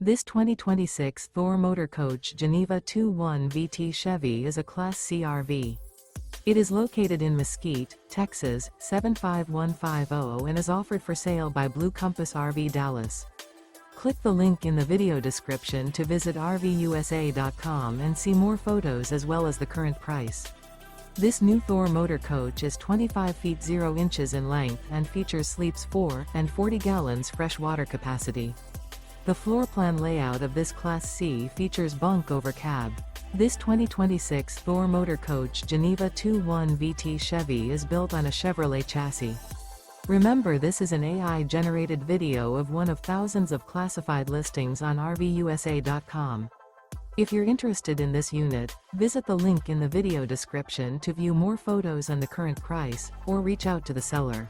This 2026 Thor Motor Coach Geneva 2.1 VT Chevy is a Class C RV. It is located in Mesquite, Texas, 75150 and is offered for sale by Blue Compass RV Dallas. Click the link in the video description to visit RVUSA.com and see more photos as well as the current price. This new Thor Motor Coach is 25 feet 0 inches in length and features sleeps 4 and 40 gallons fresh water capacity. The floor plan layout of this Class C features bunk over cab. This 2026 Thor Motor Coach Geneva 2.1 VT Chevy is built on a Chevrolet chassis. Remember, this is an AI-generated video of one of thousands of classified listings on RVUSA.com. If you're interested in this unit, visit the link in the video description to view more photos and the current price, or reach out to the seller.